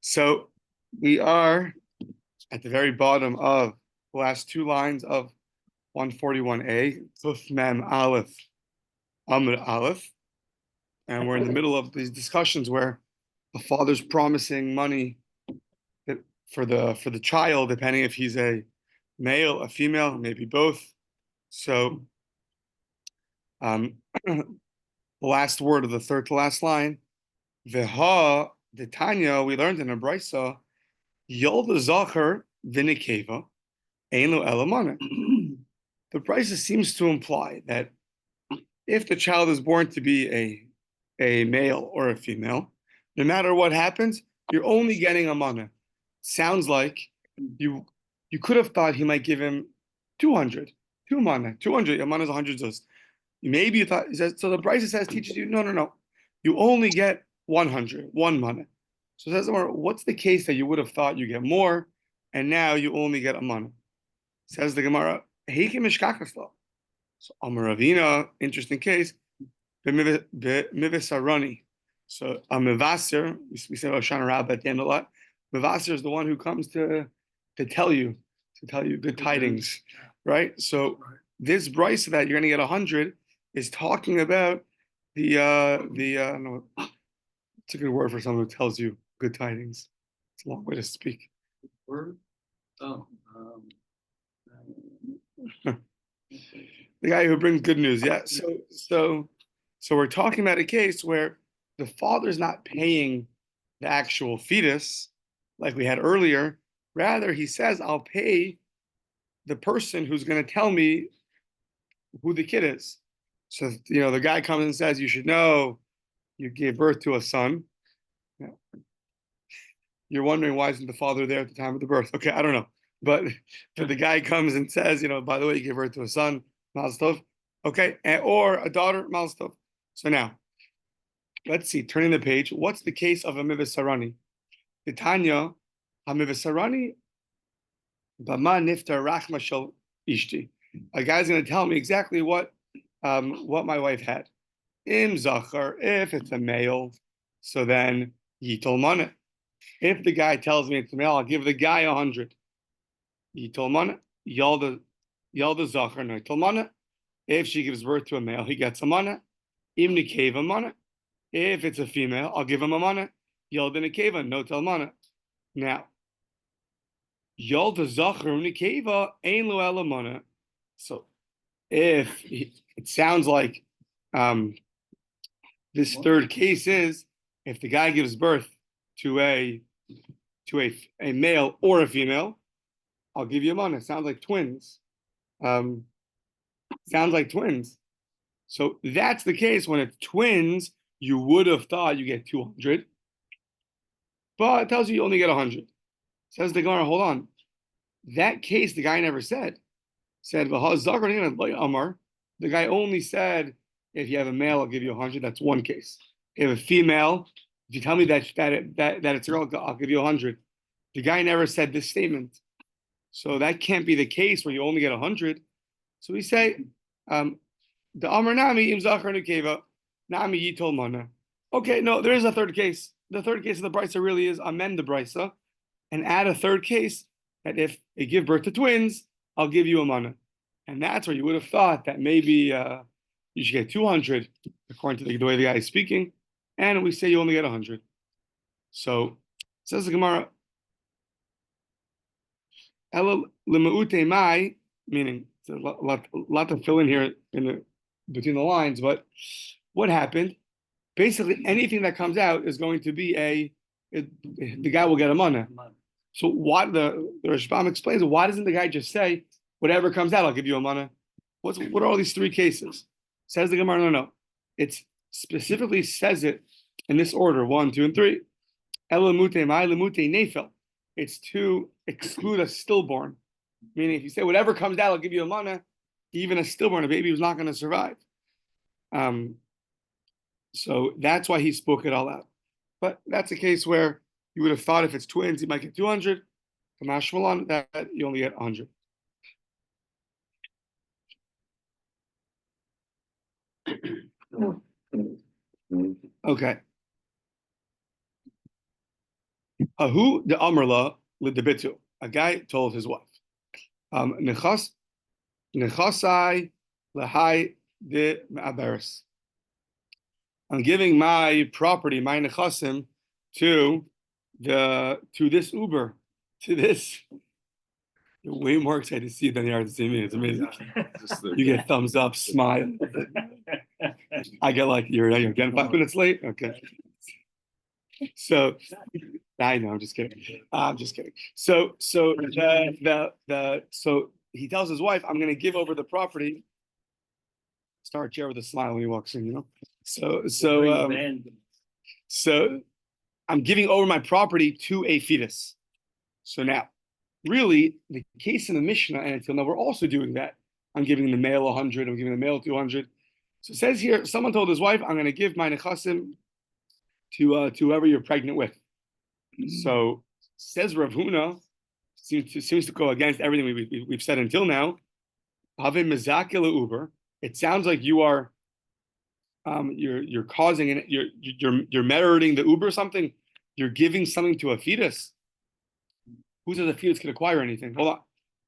So we are at the very bottom of the last two lines of 141a, Kuf Mem Aleph, Amr Aleph, and we're in the middle of these discussions where the father's promising money for the child, depending if he's a male, a female, maybe both. So the last word of the third to last line, Veha, the Tanya, we learned in a brisa, Yolda Zacher Vinikeva, Eino Elamana. The brisa seems to imply that if the child is born to be a male or a female, no matter what happens, you're only getting a mana. Sounds like you could have thought he might give him 200, 200. A mana is 100 zuz. Maybe you thought, so the brisa says, teaches you, no. You only get 100, one mana. So it says, what's the case that you would have thought you get more, and now you only get a mana? Says the Gemara, Heikim Mishkakasla. So Amar Ravina, interesting case, Mivisarani. So a Mivasir, we say Oshana Rabbah at the end a lot. Mivasir is the one who comes to tell you good tidings, right? So this brisa that you're going to get 100 is talking about no, it's a good word for someone who tells you good tidings. It's a long way to speak. Word? Oh. The guy who brings good news, yeah. So we're talking about a case where the father's not paying the actual fetus, like we had earlier. Rather, he says, "I'll pay the person who's going to tell me who the kid is." So the guy comes and says, "You should know, you gave birth to a son." Yeah. You're wondering why isn't the father there at the time of the birth? Okay, I don't know, but the guy comes and says, by the way, you gave birth to a son. Malstov, okay, or a daughter, Malstov. So now, let's see, turning the page, what's the case of a Mivisarani? The Tanya, a Mivisarani, Bama Niftar Rachma Shel Ishti. A guy's going to tell me exactly what my wife had. Im Zachar, if it's a male, so then Yitol Mana. If the guy tells me it's a male, I'll give the guy 100. Yitol Mana, Yalda Zachar no Talmana. If she gives birth to a male, he gets a mana. Im Nikeva mana. If it's a female, I'll give him a mana. Yalda Nikeva, no Talmana. Now, Yalda Zachar Nikeva Ein Lo Ela mana. So, if it sounds like this third case is if the guy gives birth to a male or a female, I'll give you a mana. Sounds like twins. Sounds like twins. So that's the case when it's twins, you would have thought you get 200, but it tells you only get 100. Says the Gemara, hold on. That case, the guy never said. Said, the guy only said, if you have a male, I'll give you 100. That's one case. If you have a female, if you tell me that it's a girl, I'll give you 100. The guy never said this statement. So that can't be the case where you only get 100. So we say, the Amar Nami im Zachar Nekeva, Nami Yitol Mana. Okay, no, there is a third case. The third case of the brisa really is amend the brisa and add a third case that if they give birth to twins, I'll give you a mana. And that's where you would have thought that maybe you should get 200 according to the way the guy is speaking, and we say you only get 100. So says the Gemara, Ela Limaute Mai, meaning a lot to fill in here between the lines, but what happened? Basically, anything that comes out is going to be the guy will get a mana. So what the Rashbam explains, why doesn't the guy just say, whatever comes out, I'll give you a mana? What are all these three cases? Says the Gemara, no. It specifically says it in this order, 1, 2, and 3. Elamute mai lemute nefel. It's to exclude a stillborn. Meaning, if you say whatever comes out, I'll give you a mana, even a stillborn, a baby who's not going to survive. So that's why he spoke it all out. But that's a case where you would have thought if it's twins, you might get 200. Kamashmalan, that you only get 100. Okay. Ahu de Amrla lidebitu. A guy told his wife, Nechas nechasai lahai de ma'aberes. I'm giving my property, my nechasim, to this Uber, to this. You're way more excited to see it than you are to see me. It's amazing. You get thumbs up, smile. I get like you're again 5 minutes late. Okay. So I know, I'm just kidding. I'm just kidding. So he tells his wife, I'm gonna give over the property. Start chair with a smile when he walks in, you know. So I'm giving over my property to a fetus. So now, really, the case in the Mishnah and until now, we're also doing that. I'm giving the male 100, I'm giving the male 200. So it says here, someone told his wife, I'm going to give my nechasim to whoever you're pregnant with. So says Rav Huna, seems to go against everything we've said until now. It sounds like you are you're causing it, you're meriting the uber something, you're giving something to a fetus. Who says a fetus can acquire anything? Hold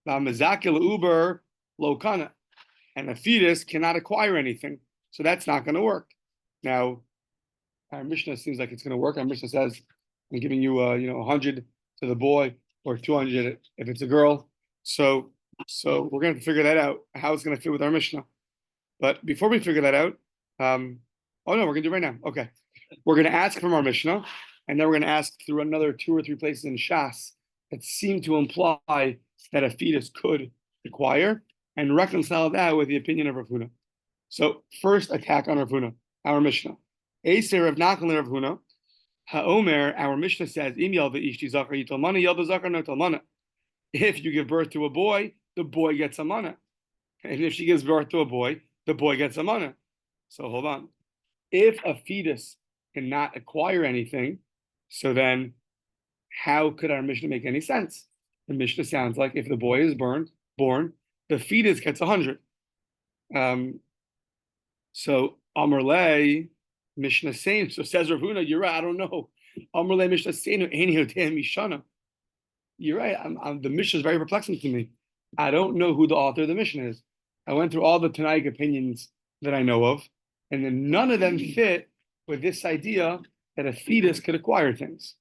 on. Uber lokana, and a fetus cannot acquire anything, so that's not going to work. Now, our Mishnah seems like it's going to work. Our Mishnah says, "I'm giving you 100 to the boy, or 200 if it's a girl." So we're going to figure that out, how it's going to fit with our Mishnah. But before we figure that out, oh no, we're going to do it right now. Okay, we're going to ask from our Mishnah, and then we're going to ask through another 2 or 3 places in Shas that seem to imply that a fetus could acquire, and reconcile that with the opinion of Rav Huna. So first attack on Rav Huna, our Mishnah. Eiser Rav Nachman Rav Huna, Ha'omer, our Mishnah says, Im yalva ishti zakar yitalmana, yalva zakar no talmana. If you give birth to a boy, the boy gets a mana. And if she gives birth to a boy, the boy gets a mana. So hold on. If a fetus cannot acquire anything, so then how could our Mishnah make any sense? The Mishnah sounds like if the boy is born, the fetus gets 100. So Amarle Mishnah saying, so says Rav Huna, you're right, I don't know. Amarle Mishnah saying, Mishana. You're right. The Mishnah is very perplexing to me. I don't know who the author of the Mishnah is. I went through all the Tanaic opinions that I know of, and then none of them fit with this idea that a fetus could acquire things.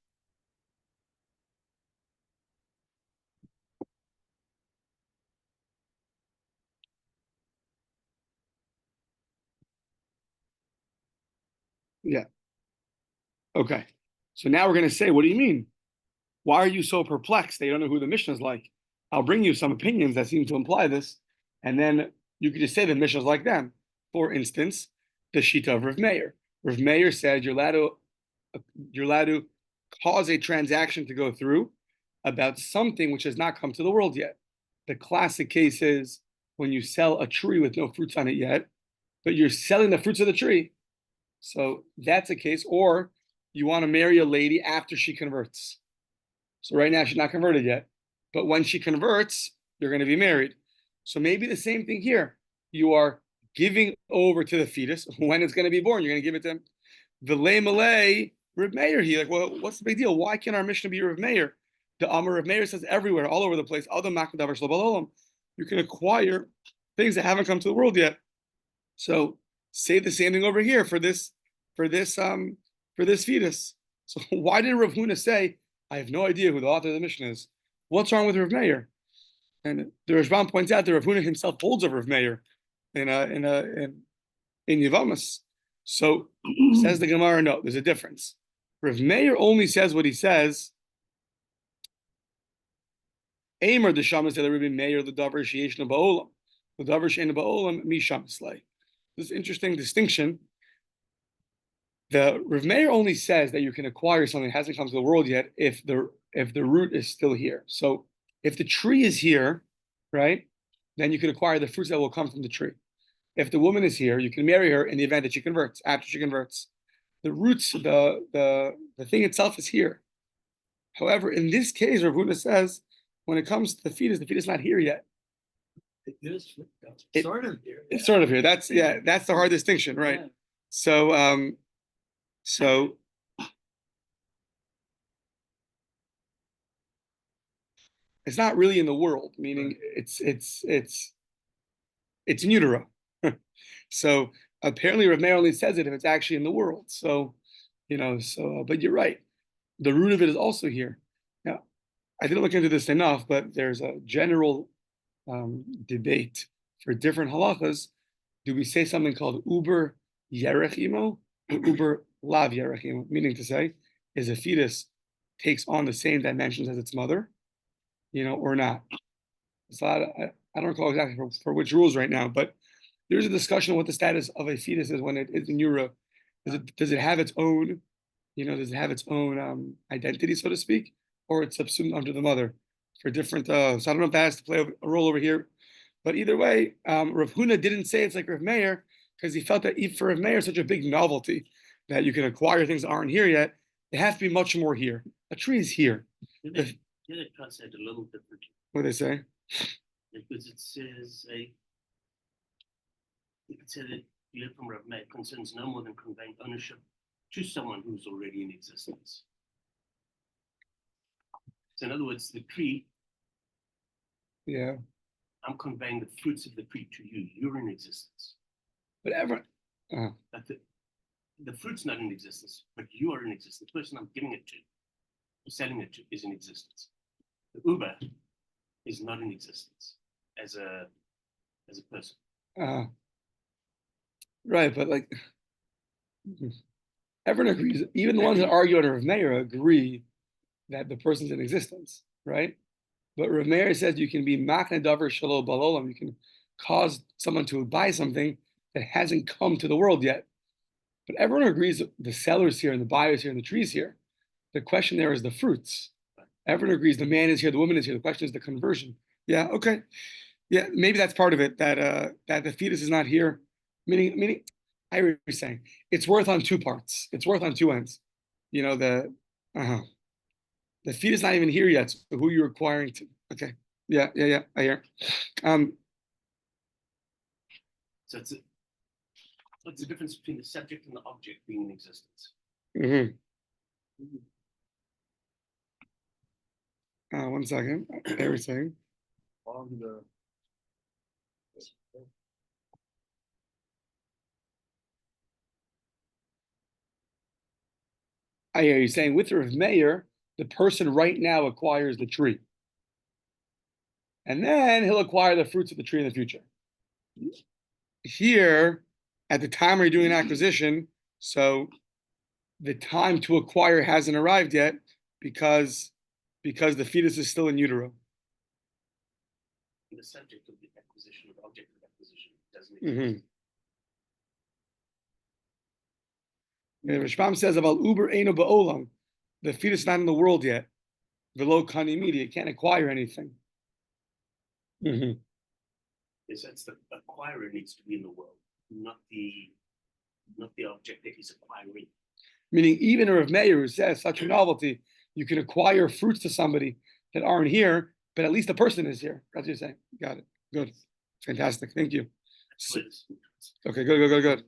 Yeah. Okay. So now we're going to say, what do you mean? Why are you so perplexed that you don't know who the Mishnah is like? I'll bring you some opinions that seem to imply this, and then you could just say the Mishnah is like them. For instance, the Shita of Rav Meir. Rav Meir said you're allowed to cause a transaction to go through about something which has not come to the world yet. The classic case is when you sell a tree with no fruits on it yet, but you're selling the fruits of the tree. So that's a case. Or you want to marry a lady after she converts. So right now she's not converted yet, but when she converts, you're going to be married. So maybe the same thing here. You are giving over to the fetus when it's going to be born. You're going to give it to him. The lay malay Rav Meir. He like, well, what's the big deal? Why can't our Mishnah be Rav Meir? The Amar Rav Meir says everywhere, all over the place. You can acquire things that haven't come to the world yet. So say the same thing over here for this fetus. So why did Rav Huna say, I have no idea who the author of the Mishnah is? What's wrong with Rav Meir? And the Rashbam points out that Rav Huna himself holds over Rav Meir in Yevamas. So says the Gemara, no, there's a difference. Rav Meir only says what he says. Aimer the Shamas the Rabbi Meir the Davar Sheishna Ba'olam. The Davar Sheishna Ba'olam Misham Slay. This interesting distinction. The Rav Meir only says that you can acquire something that hasn't come to the world yet if the root is still here. So if the tree is here, right, then you can acquire the fruits that will come from the tree. If the woman is here, you can marry her in the event that she converts, after she converts. The roots, the thing itself is here. However, in this case, Rav Huna says, when it comes to the fetus is not here yet. It is sort of here. It's sort of here. That's the hard distinction, right? Yeah. So It's not really in the world, meaning it's in utero. So apparently Rav Meir only says it if it's actually in the world. So, but you're right. The root of it is also here. Now, I didn't look into this enough, but there's a general debate for different halachas. Do we say something called uber yerech imo or uber lav yerech imo? Meaning to say, is a fetus takes on the same dimensions as its mother, or not? So I don't recall exactly for which rules right now, but there's a discussion on what the status of a fetus is when it is in utero. Does it have its own, identity, so to speak, or it's subsumed under the mother for different? So I don't know if that has to play a role over here, but either way, Rav Huna didn't say it's like Rav Meir because he felt that for Rav Meir such a big novelty that you can acquire things that aren't here yet. They have to be much more here. A tree is here. Did it translate a little different? What do they say? Because it says that the from Rav Meir concerns no more than conveying ownership to someone who's already in existence. So in other words, the tree. Yeah. I'm conveying the fruits of the tree to you. You're in existence. Whatever. But the fruit's not in existence, but you are in existence. The person I'm giving it to, selling it to, is in existence. The Uber is not in existence as a person. Right, but like everyone agrees. Even the ones that argue under Rav Meir agree that the person's in existence, right? But Rav Meir says you can be machne davar shelo balolam. You can cause someone to buy something that hasn't come to the world yet. But everyone agrees that the seller's here and the buyer's here and the tree's here. The question there is the fruits. Everyone agrees the man is here, the woman is here. The question is the conversion. Yeah, okay. Yeah, maybe that's part of it, that the fetus is not here. Meaning, I hear what you're saying. It's worth on two parts. It's worth on two ends. The fetus not even here yet. So who you're acquiring to? Okay. Yeah. I hear. So what's the difference between the subject and the object being in existence? Mm-hmm. One second. Everything. I hear you saying with Rav Meir, the person right now acquires the tree. And then he'll acquire the fruits of the tree in the future. Here, at the time we're doing an acquisition, so the time to acquire hasn't arrived yet because the fetus is still in utero. The subject of the acquisition, or the object of acquisition, doesn't exist. Rishbam says about Uber Eino Ba'olam, the fetus is not in the world yet. Velo Kani Media, can't acquire anything. Yes, that's the acquirer needs to be in the world, not the object that he's acquiring. Meaning, even Rav Meir, who says such a novelty, you can acquire fruits to somebody that aren't here, but at least the person is here. That's what you're saying. Got it. Good. Fantastic. Thank you. Okay, good.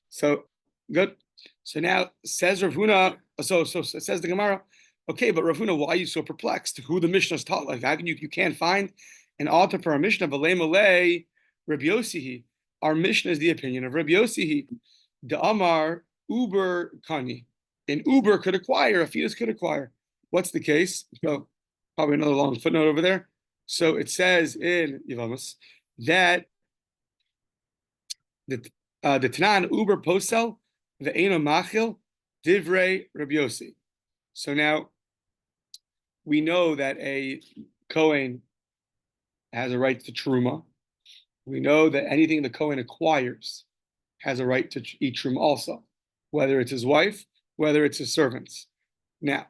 So, good. So now, says Rav Huna, so says the Gemara, okay, but Rav Huna, why are you so perplexed? Who the Mishnah is taught like? How can you can't find an author for our Mishnah? V'lei malei Rabbi Yosihi. Our Mishnah is the opinion of Rabbi Yosihi. The Amar Uber Kani. An Uber could acquire, a fetus could acquire. What's the case? So probably another long footnote over there. So it says in Yavamas that the Tanan Uber Posel, the Eino Machil, Divrei Rabbi Yossi. So now we know that a Kohen has a right to Truma. We know that anything the Kohen acquires has a right to eat Truma also, whether it's his wife, whether it's his servants. Now,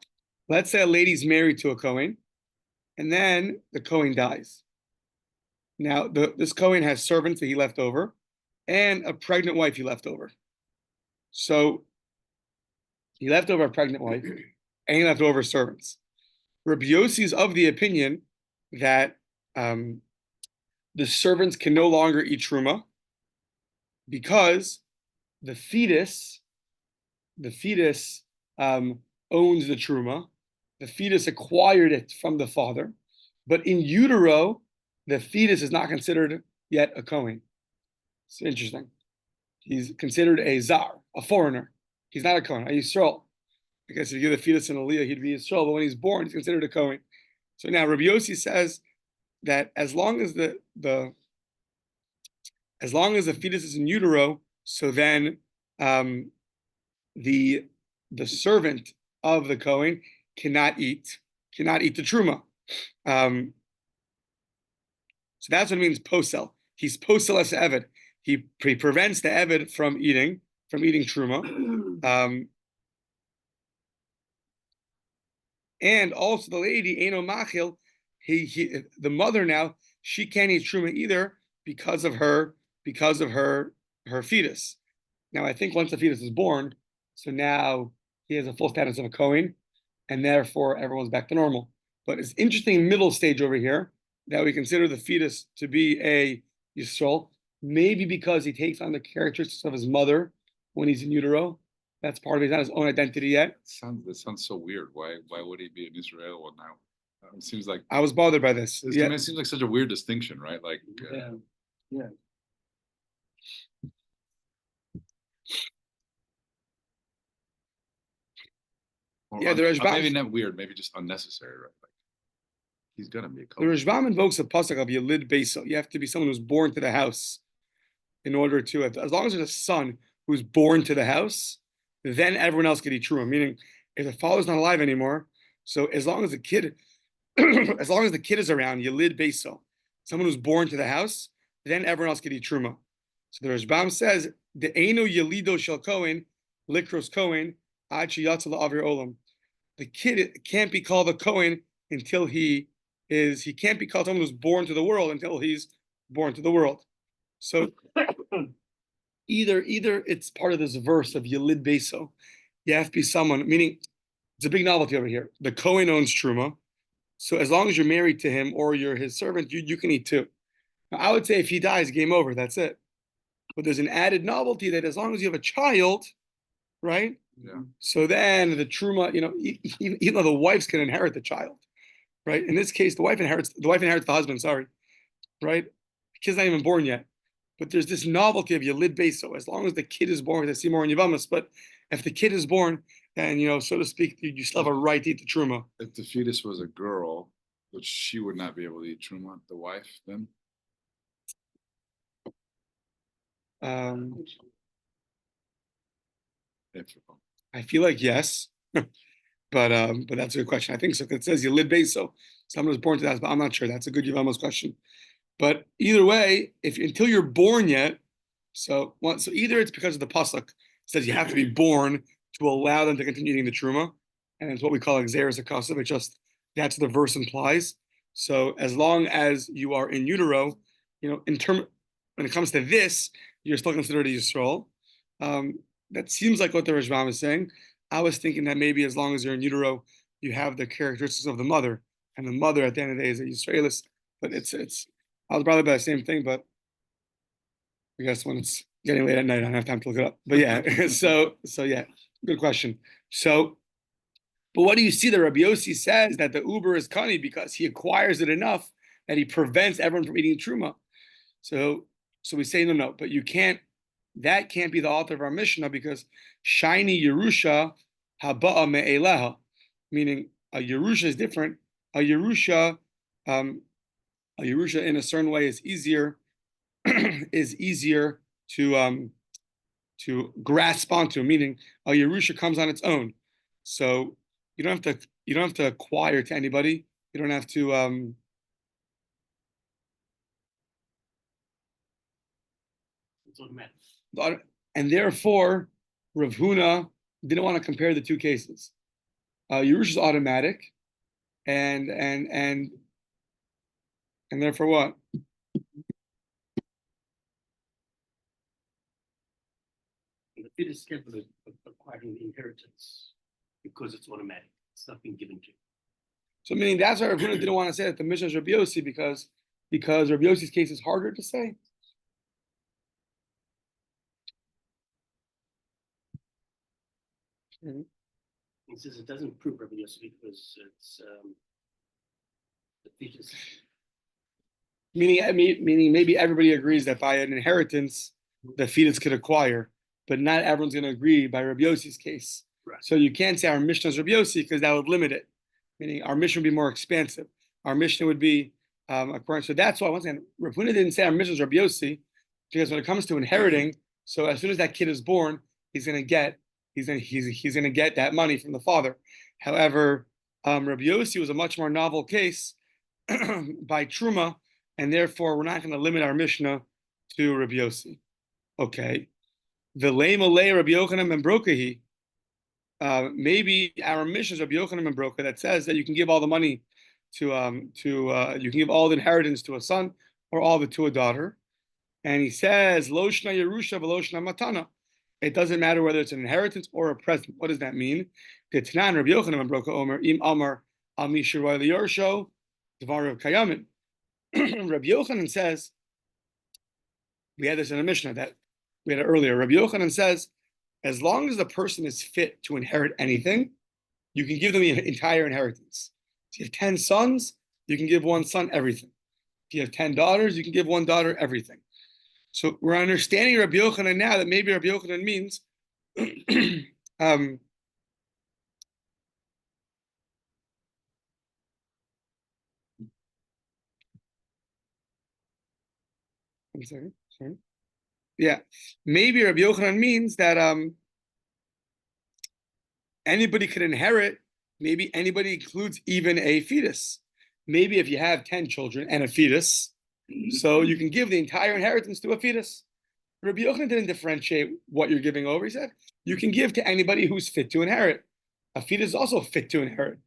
let's say a lady's married to a Kohen, and then the Kohen dies. Now, this Kohen has servants that he left over, and a pregnant wife he left over. So he left over a pregnant wife, and he left over servants. Rabbi Yossi is of the opinion that the servants can no longer eat truma because the fetus owns the truma. The fetus acquired it from the father, But in utero, the fetus is not considered yet a Kohen. It's interesting. He's considered a Zar, a foreigner. He's not a Kohen, a Yisrael. I guess if you give the fetus an Aliyah, he'd be Yisrael, but when he's born, he's considered a Kohen. So now Rabbi Yossi says that as long as the fetus is in utero, so then the servant of the Kohen cannot eat the truma. So that's what it means posel. He's posel as eved. He prevents the eved from eating truma. And also the lady Eino Machil, the mother now, she can't eat truma either because of her fetus. Now I think once the fetus is born, so now he has a full status of a Kohen, and therefore everyone's back to normal. But it's interesting middle stage over here that we consider the fetus to be a Yisrael, maybe because he takes on the characteristics of his mother when he's in utero. That's part of it. He's not his own identity yet. That sounds so weird. Why would he be in Israel now? It seems like I was bothered by this. I mean, it seems like such a weird distinction, right? Like, yeah. The Rashbam, maybe not weird, maybe just unnecessary, right? Like, he's gonna be a the Rashbam invokes a pasuk of Yelid Beiso. You have to be someone who's born to the house in order to, as long as there's a son who's born to the house, then everyone else can eat truma. Meaning, if the father's not alive anymore, so as long as the kid, as long as the kid is around, Yelid Beiso, someone who's born to the house, then everyone else can eat truma. So the Rashbam says, the Eino Yelido Shel Kohen, Likros Kohen, Ad Sheyatza La'avir Olam. The kid can't be called a Kohen until he can't be called someone who's born to the world until he's born to the world. So either it's part of this verse of Yelid Beso. You have to be someone, meaning it's a big novelty over here. The Kohen owns Truma. So as long as you're married to him or you're his servant, you can eat too. Now, I would say if he dies, game over, that's it. But there's an added novelty that as long as you have a child, right? Yeah. So then the truma, even though the wives can inherit the child, right? In this case, the wife inherits the husband. Sorry, right? The kid's not even born yet, but there's this novelty of Yelid Beso. As long as the kid is born, I see more in Yavamas. But if the kid is born, then so to speak, you still have a right to eat the truma. If the fetus was a girl, which she would not be able to eat truma, the wife then. I feel like yes, but that's a good question. I think so. It says Yelid Beso, someone was born to that, but I'm not sure. That's a good Yavamas question. But either way, until you're born yet, so either it's because of the pasuk says you have to be born to allow them to continue eating the truma, and it's what we call exeris akasa, but just that's what the verse implies. So as long as you are in utero, when it comes to this, you're still considered a Yisrael. That seems like what the Rashbam is saying. I was thinking that maybe as long as you're in utero, you have the characteristics of the mother, and the mother at the end of the day is a Yisraelis. But I was probably about the same thing, but I guess when it's getting late at night, I don't have time to look it up. But yeah, so yeah, good question. So, but what do you see? The Rabbi Yossi says that the Uber is kani because he acquires it enough that he prevents everyone from eating truma. So we say no, but you can't. That can't be the author of our Mishnah because shiny Yerusha haba'a me'eleha, meaning a Yerusha is different. A Yerusha in a certain way is easier to grasp onto, meaning a Yerusha comes on its own. So you don't have to acquire to anybody. You don't have to it's automatic. And therefore, Rav Huna didn't want to compare the two cases. Yerusha is automatic, and therefore what? The fetus is capable of acquiring the inheritance because it's automatic. It's not being given to you. So meaning that's why Rav Huna didn't want to say that the Mishnah is Rabbi Yossi because Rabbi Yossi's case is harder to say. He says it doesn't prove Rabbi Yossi because fetus. Meaning maybe everybody agrees that by an inheritance, the fetus could acquire, but not everyone's going to agree by Rabbi Yossi's case. Right. So you can't say our Mishnah is Rabbi Yossi because that would limit it. Meaning our Mishnah would be more expansive. Our Mishnah would be according. So that's why once again, Rav Huna didn't say our Mishnah is Rabbi Yossi because when it comes to inheriting, so as soon as that kid is born, he's going to get that money from the father. However, Rabbi Yossi was a much more novel case by Truma, and therefore we're not going to limit our Mishnah to Rabbi Yossi. Okay. V'lei malei Rabbi Yochanan ben Brokahi. Maybe our Mishnah is Rabbi Yochanan ben Broka that says that you can give all the money to you can give all the inheritance to a son or all of it to a daughter. And he says, Lo shna Yerusha v'lo shna matana. It doesn't matter whether it's an inheritance or a present. What does that mean? T'tanan Rabbi Yochanan ben Broka Omer im Amar al mi shiroi liyorsho dvar Rav Kayamin. Rabbi Yochanan says, we had this in a Mishnah that we had it earlier. Rabbi Yochanan says, as long as the person is fit to inherit anything, you can give them the entire inheritance. If you have 10 sons, you can give one son everything. If you have 10 daughters, you can give one daughter everything. So we're understanding Rabbi Yochanan now that maybe Rabbi Yochanan means I'm sorry. Yeah, maybe Rabbi Yochanan means that anybody could inherit. Maybe anybody includes even a fetus. Maybe if you have 10 children and a fetus, so you can give the entire inheritance to a fetus. Rabbi Yochanan didn't differentiate what you're giving over. He said you can give to anybody who's fit to inherit. A fetus is also fit to inherit.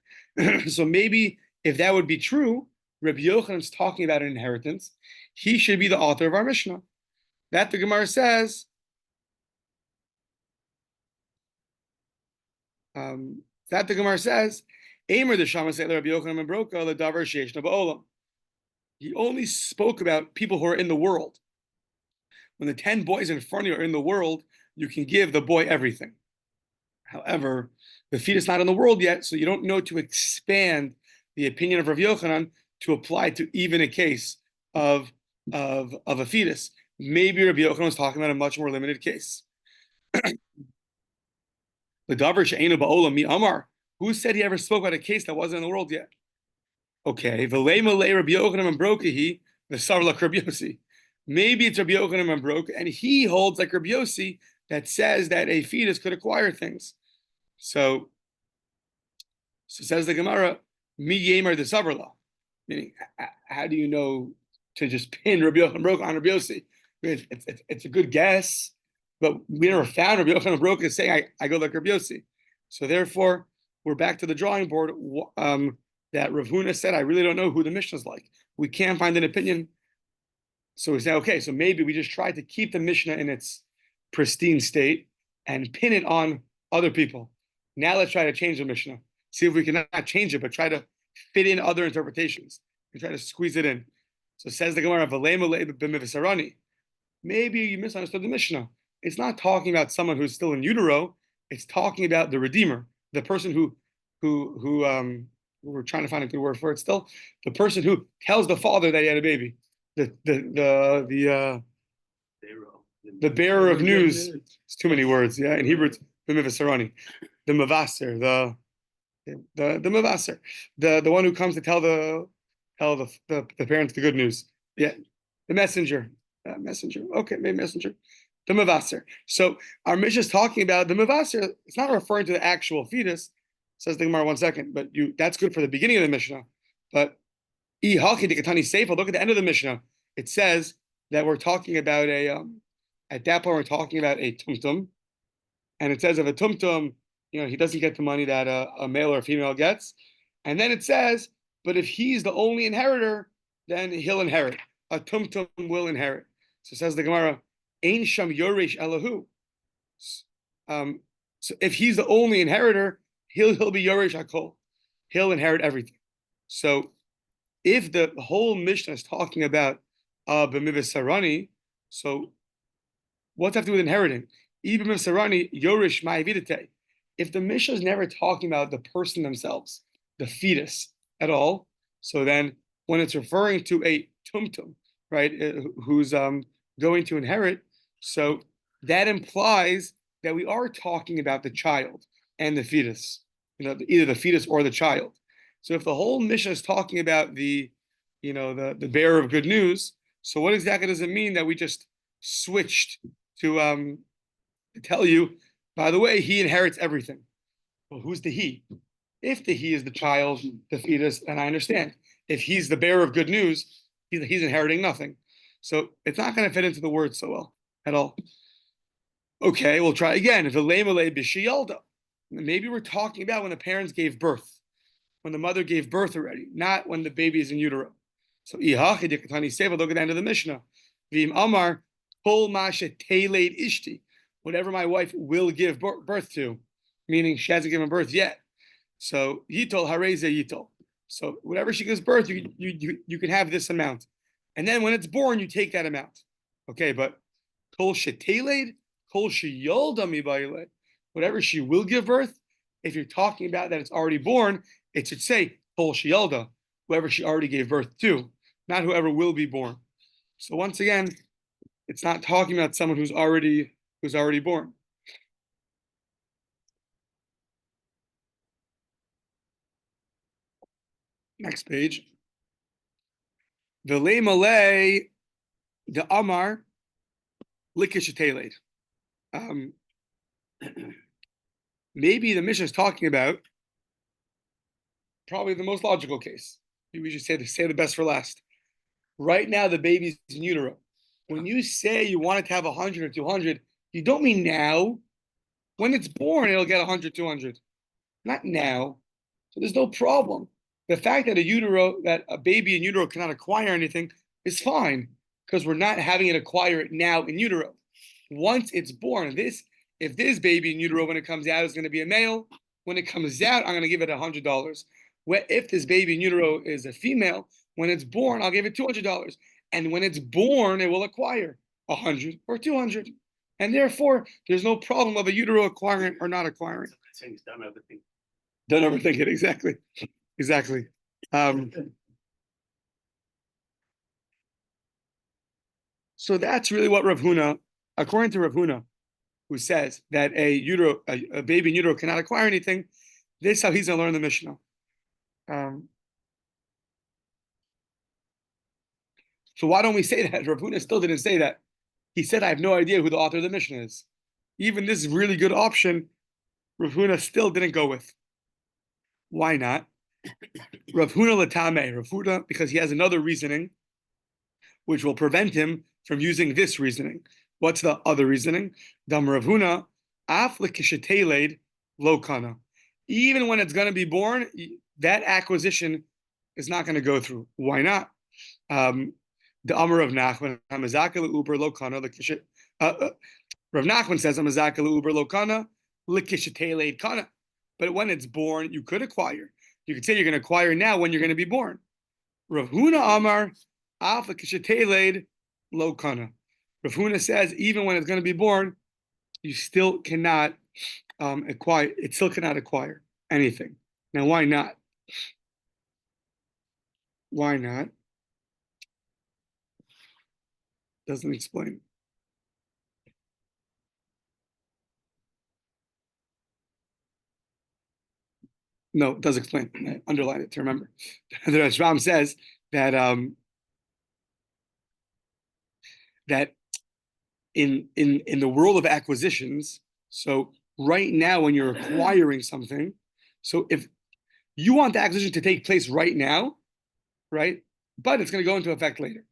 So maybe if that would be true, Rabbi Yochanan's talking about an inheritance. He should be the author of our Mishnah. That the Gemara says, Aimer the Shama Se'ler Rabbi Yochanan ben Broka the Davar Sheishna Ba'olam. He only spoke about people who are in the world. When the 10 boys in front of you are in the world, you can give the boy everything. However, the fetus is not in the world yet, so you don't know to expand the opinion of Rav Yochanan to apply to even a case of a fetus. Maybe Rabbi Yochanan was talking about a much more limited case. The Davar She'enu Ba'olam Mi Amar. Who said he ever spoke about a case that wasn't in the world yet? Okay, V'lei malei Rabbi Yochanan ben Brokahi v'sarla Rabbi Yossi. Maybe it's Rabbi Yochanan ben Broka, and he holds like Rabbi Yossi that says that a fetus could acquire things. So says the Gemara, Mi Yemer the Savarla. Meaning, how do you know to just pin Rabbi Yochanan ben Broka on Rabbi Yossi? It's a good guess, but we never found Rabbi Yochanan ben Broka saying I go like Rabbi Yossi. So therefore, we're back to the drawing board. That Rav Huna said, I really don't know who the Mishnah is like. We can't find an opinion. So we say, okay, so maybe we just try to keep the Mishnah in its pristine state and pin it on other people. Now let's try to change the Mishnah. See if we can not change it, but try to fit in other interpretations and try to squeeze it in. So says the Gemara, maybe you misunderstood the Mishnah. It's not talking about someone who's still in utero. It's talking about the Redeemer, the person who we're trying to find a good word for it still. The person who tells the father that he had a baby. The bearer of news. It's too many words. Yeah, in Hebrew it's the mivasarani. The mavaser, the mavaser. The one who comes to tell the parents the good news. Yeah. The messenger. Messenger. Okay, maybe messenger. The mavaser. So our Mishnah is talking about the mavaser. It's not referring to the actual fetus. Says the Gemara 1 second, but that's good for the beginning of the Mishnah. But look at the end of the Mishnah. It says that we're talking about at that point we're talking about a tumtum. And it says of a tumtum, he doesn't get the money that a male or a female gets. And then it says, but if he's the only inheritor, then he'll inherit. A tumtum will inherit. So says the Gemara, Ein Sham Yoresh Elahu. So if he's the only inheritor, he'll be Yoresh Hakol. He'll inherit everything. So if the whole Mishnah is talking about b'mivis sarani, so what's that have to do with inheriting? Even b'mivis sarani, Yoresh ma'avidite. If the Mishnah is never talking about the person themselves, the fetus at all, so then when it's referring to a tumtum, right, who's going to inherit. So that implies that we are talking about the child and the fetus, either the fetus or the child. So if the whole Mishnah is talking about the bearer of good news, so what exactly does it mean that we just switched to tell you, by the way, he inherits everything? Well, who's the he? If the he is the child, the fetus, then I understand. If he's the bearer of good news, he's inheriting nothing. So it's not going to fit into the word so well at all. Okay, we'll try again. If maybe we're talking about when the parents gave birth, when the mother gave birth already, not when the baby is in utero. So look at the end of the Mishnah. V'im amar kol mashe teled ishti, whatever my wife will give birth to, meaning she hasn't given birth yet. So yitol hareze yitol. So whatever she gives birth, you can have this amount, and then when it's born, you take that amount. Okay, but kol sheteled, kol sheyolda mibayile, whatever she will give birth. If you're talking about that it's already born, it should say kol sheyolda, whoever she already gave birth to, not whoever will be born. So once again, it's not talking about someone who's already born. Next page. V'lei malei the amar likisheteled. Maybe the Mishnah is talking about probably the most logical case. Maybe we should say the best for last. Right now, the baby's in utero. When you say you want it to have 100 or 200, you don't mean now. When it's born, it'll get 100, 200. Not now. So there's no problem. The fact that a baby in utero cannot acquire anything is fine, because we're not having it acquire it now in utero. Once it's born, if this baby in utero, when it comes out, is going to be a male, when it comes out, I'm going to give it $100. If this baby in utero is a female, when it's born, I'll give it $200. And when it's born, it will acquire 100 or 200. And therefore, there's no problem of a utero acquiring or not acquiring. Don't overthink it. Exactly. So that's really what Rav Huna, according to Rav Huna, who says that a baby in utero cannot acquire anything, this is how he's going to learn the Mishnah. So why don't we say that? Rav Huna still didn't say that. He said, I have no idea who the author of the Mishnah is. Even this really good option, Rav Huna still didn't go with. Why not? Rav Huna latame. Rav Huna, because he has another reasoning, which will prevent him from using this reasoning. What's the other reasoning? Dam Rav Huna, af lekisheteled lo kana. Even when it's going to be born, that acquisition is not going to go through. Why not? The Amar of Nachman, Hamazaka uber lo kana lekishet. Rav Nachman says Hamazaka uber lo kana lekisheteled kana. But when it's born, you could acquire. You could say you're going to acquire now when you're going to be born. Rav Huna Amar af lekisheteled lo kana. Rav Huna says even when it's going to be born, you still cannot acquire. It still cannot acquire anything. Now, why not? Why not? Doesn't explain. No, it does explain. I underline it to remember. The Rashbam says that that in the world of acquisitions, so right now when you're acquiring something, so if you want the acquisition to take place right now, right, but it's going to go into effect later.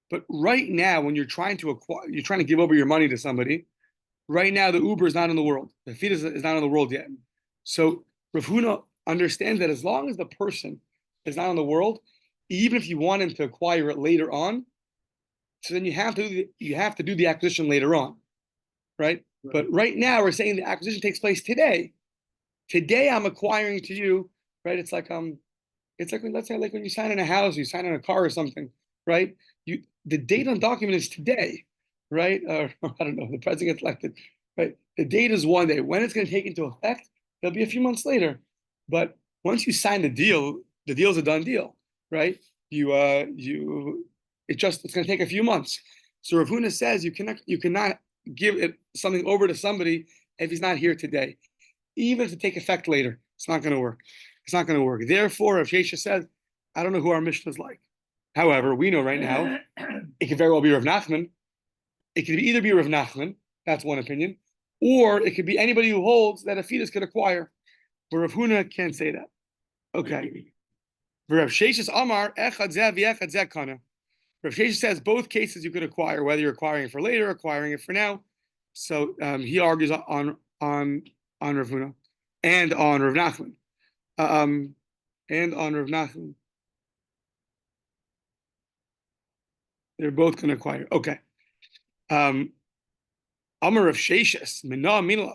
But right now, when you're trying to acquire, you're trying to give over your money to somebody, right now the Uber is not in the world. The fetus is not in the world yet. So Rav Huna understands that as long as the person is not in the world, even if you want him to acquire it later on, so then you have to do the acquisition later on, right? But right now we're saying the acquisition takes place today. Today I'm acquiring to you, right? It's like let's say like when you sign in a house, you sign in a car or something, right? The date on the document is today, right? Or I don't know, the president gets elected, right? The date is one day. When it's going to take into effect, it'll be a few months later. But once you sign the deal is a done deal, right? it's going to take a few months. So Rav Huna says you cannot give it something over to somebody if he's not here today, even if it take effect later. It's not going to work. It's not going to work. Therefore, Rav Shesha says, I don't know who our Mishnah is like. However, we know right now it could very well be Rav Nachman. It could either be Rav Nachman, that's one opinion, or it could be anybody who holds that a fetus could acquire. But Rav Huna can't say that. Okay. Rav Shesha's Amar echad zeh v'echad zeh kana. Rav Shesha says both cases you could acquire, whether you're acquiring it for later, acquiring it for now. So he argues on Rav Huna and on Rav Nachman. And on Rav Nachman. They're both going to acquire. Okay. Amar Rav Sheshes, Mina Mina.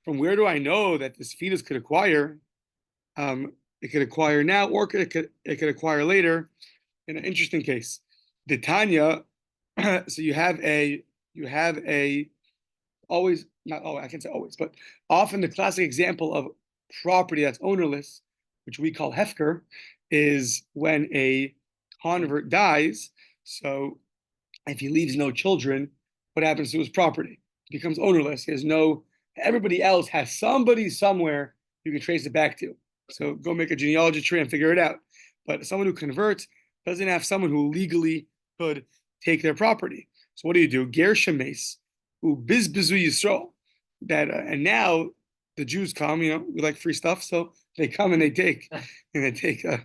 From where do I know that this fetus could acquire? It could acquire now, or it could acquire later. In an interesting case, the Tanya. So you have a always, not always, I can't say always, but often the classic example of property that's ownerless, which we call hefker, is when a convert dies. So if he leaves no children, what happens to his property? It becomes ownerless. He has no, everybody else has somebody somewhere you can trace it back to. So go make a genealogy tree and figure it out. But someone who converts doesn't have someone who legally could take their property. So what do you do? Ger shemes, who bizbizu Yisrael. That and now the Jews come. We like free stuff, so they come and they take and they take the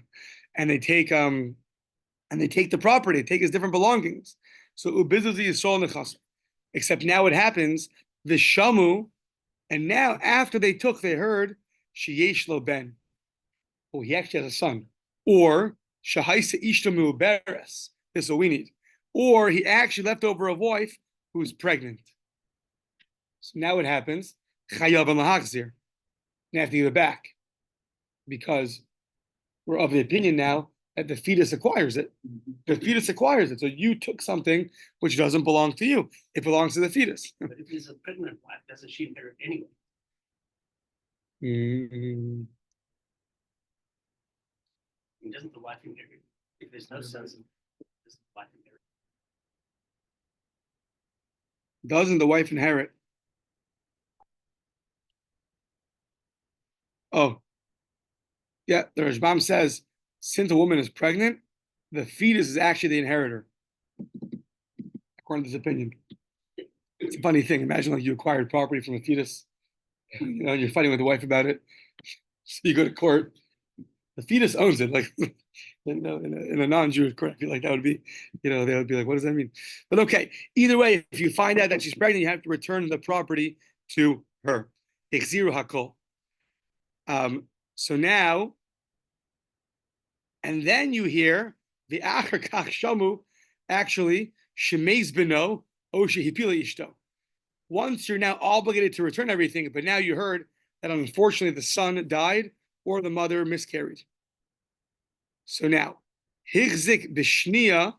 property. They take his different belongings. So ubizu Yisrael nechas. Except now it happens the shamu, and now after they took, they heard sheyesh lo ben. Oh, he actually has a son. Or shahaisa ishtamu beres. This is what we need. Or he actually left over a wife who's pregnant. So now what happens? Chayav and lahachzir. Now have to give it back because we're of the opinion now that the fetus acquires it. The fetus acquires it. So you took something which doesn't belong to you. It belongs to the fetus. But if it's a pregnant wife, doesn't she inherit anyway? Mm-hmm. Doesn't the wife inherit? If there's no sons, doesn't the wife inherit? Doesn't the wife inherit? Oh, yeah. The Rashbam says, since a woman is pregnant, the fetus is actually the inheritor, according to this opinion. It's a funny thing. Imagine like you acquired property from a fetus, you're fighting with the wife about it. So you go to court. The fetus owns it, like in a non-Jewish court. I feel like that would be, they would be like, what does that mean? But okay, either way, if you find out that she's pregnant, you have to return the property to her. Ichziru hakol. So now, and then you hear the acher kach shamu, actually shemeiz beno o shehipila ishto. Once you're now obligated to return everything, but now you heard that unfortunately the son died or the mother miscarried. So now, hichzik b'shniya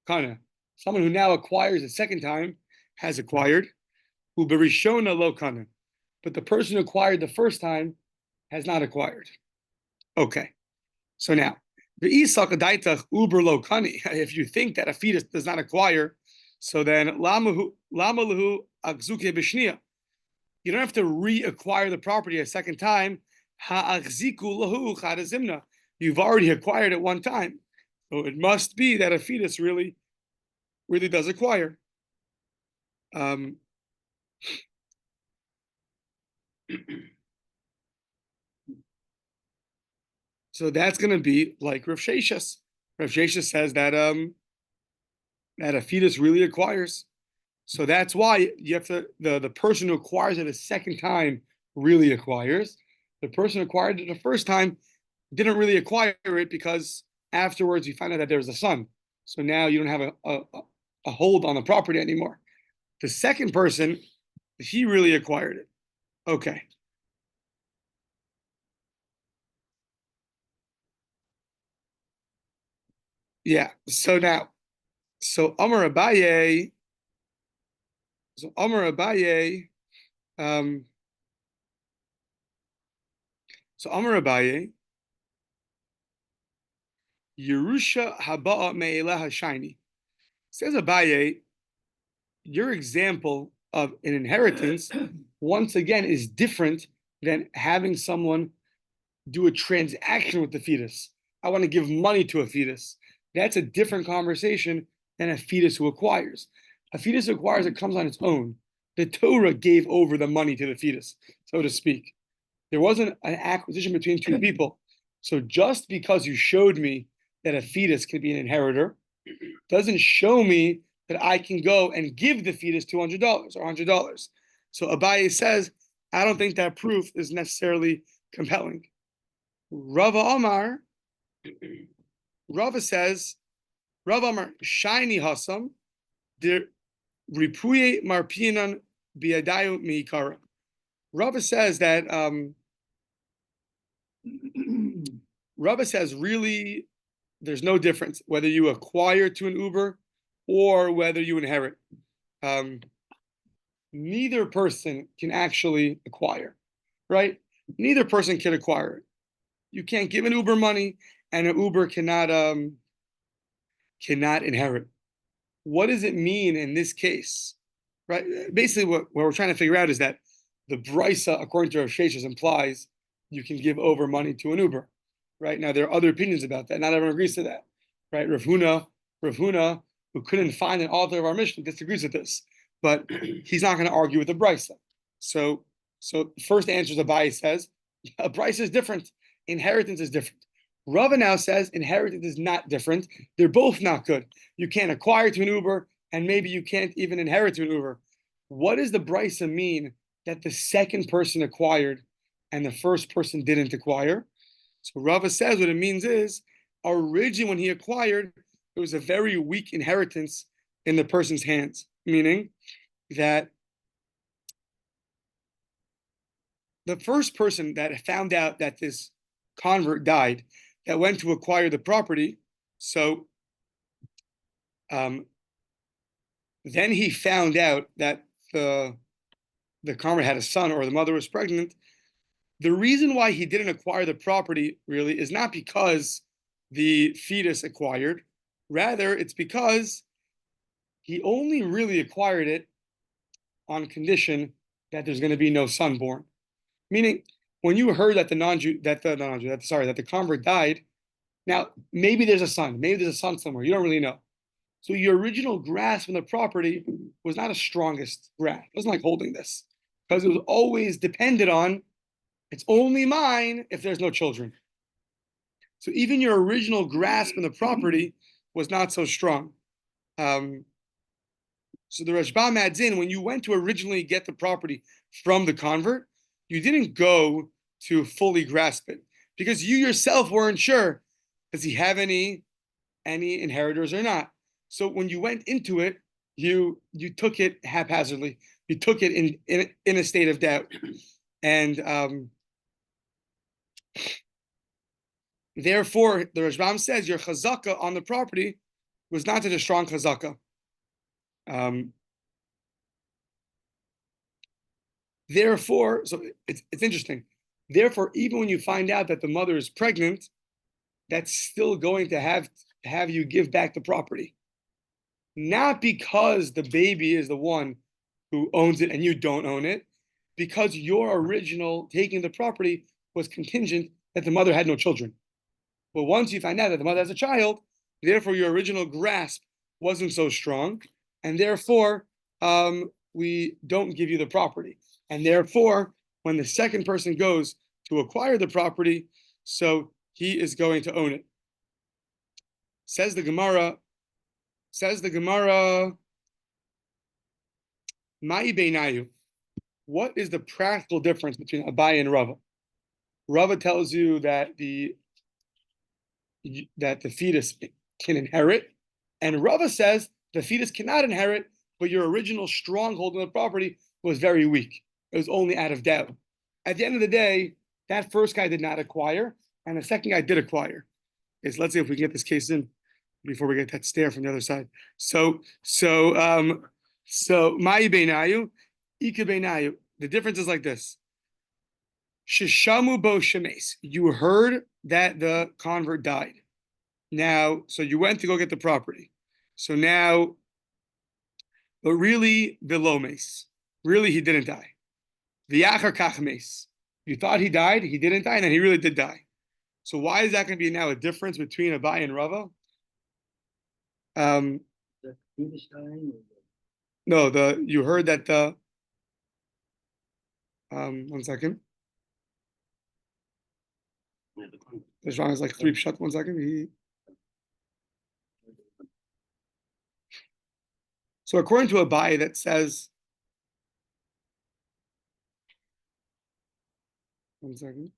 kana, someone who now acquires a second time has acquired, who berishona lo kana, but the person who acquired the first time has not acquired. Okay, so now, v'isak adaitach uber lo kani. If you think that a fetus does not acquire, so then lama lahu akzuke b'shniya. You don't have to reacquire the property a second time. Ha'achziku lahu chadazimna. You've already acquired it one time. So it must be that a fetus really does acquire. So that's going to be like Rav Sheshes. Rav Sheshes says that that a fetus really acquires. So that's why you have to, the person who acquires it a second time really acquires. The person who acquired it the first time didn't really acquire it because afterwards you find out that there's a son. So now you don't have a hold on the property anymore. The second person, he really acquired it. Okay. Yeah. So now, so Amar Abaye, um, so Amar Abaye, Yerusha haba'a me'eleha shiny. Says Abaye, your example of an inheritance, once again, is different than having someone do a transaction with the fetus. I want to give money to a fetus. That's a different conversation than a fetus who acquires. A fetus who acquires, it comes on its own. The Torah gave over the money to the fetus, so to speak. There wasn't an acquisition between two people. So just because you showed me that a fetus can be an inheritor doesn't show me that I can go and give the fetus $200 or $100. So Abaye says, I don't think that proof is necessarily compelling. Rava Amar, Rava says, Rava Amar, shiny hasam, the ripuye marpinan biadayu miikara. Rava says that, Rava says really there's no difference whether you acquire to an Uber or whether you inherit. Neither person can actually acquire, right? Neither person can acquire it. You can't give an Uber money, and an Uber cannot inherit. What does it mean in this case, right? Basically, what we're trying to figure out is that the brisa, according to Rav Sheshes, implies you can give over money to an Uber, right? Now there are other opinions about that. Not everyone agrees to that, right? Rav Huna, who couldn't find an author of our mission, disagrees with this, but he's not going to argue with the brisa. So first answer is Abaye says a brisa is different. Inheritance is different. Rava now says inheritance is not different. They're both not good. You can't acquire to an Uber, and maybe you can't even inherit to an Uber. What does the brisa mean that the second person acquired and the first person didn't acquire? So Rava says what it means is, originally when he acquired, it was a very weak inheritance in the person's hands, meaning that the first person that found out that this convert died, that went to acquire the property, so then he found out that the convert had a son or the mother was pregnant. The reason why he didn't acquire the property really is not because the fetus acquired. Rather, it's because he only really acquired it on condition that there's going to be no son born. Meaning, when you heard that the convert died, now maybe there's a son, somewhere, you don't really know. So your original grasp on the property was not a strongest grasp. It wasn't like holding this, because it was always dependent on, it's only mine if there's no children. So even your original grasp on the property was not so strong. So the Rashbam adds in, when you went to originally get the property from the convert, you didn't go to fully grasp it because you yourself weren't sure, does he have any inheritors or not? So when you went into it, you took it haphazardly. You took it in a state of doubt. And therefore, the Rashbam says your chazaka on the property was not such a strong chazaka. Therefore, so it's interesting. Therefore, even when you find out that the mother is pregnant, that's still going to have you give back the property. Not because the baby is the one who owns it and you don't own it, because your original taking the property was contingent that the mother had no children. But once you find out that the mother has a child, therefore your original grasp wasn't so strong, and therefore we don't give you the property. And therefore, when the second person goes to acquire the property, so he is going to own it. Says the Gemara, Ma'i beinayu. What is the practical difference between Abaye and Rava? Rava tells you that the fetus can inherit, and Rava says the fetus cannot inherit, but your original stronghold on the property was very weak. It was only out of doubt. At the end of the day, that first guy did not acquire, and the second guy did acquire. Let's see if we can get this case in before we get that stare from the other side. So Ma'i beinayu, Ika beinayu. The difference is like this. Shishamu bo shemes. You heard that the convert died. Now, so you went to go get the property. So now, but really, Vilomes. Really, he didn't die. V'yachar kach mes. You thought he died, he didn't die, and then he really did die. So why is that going to be now a difference between Abai and Rava? No, you heard that the one second. Yeah, the con- The Shran is like 3 pshat. 1 second. So according to Abai, that says 1 second.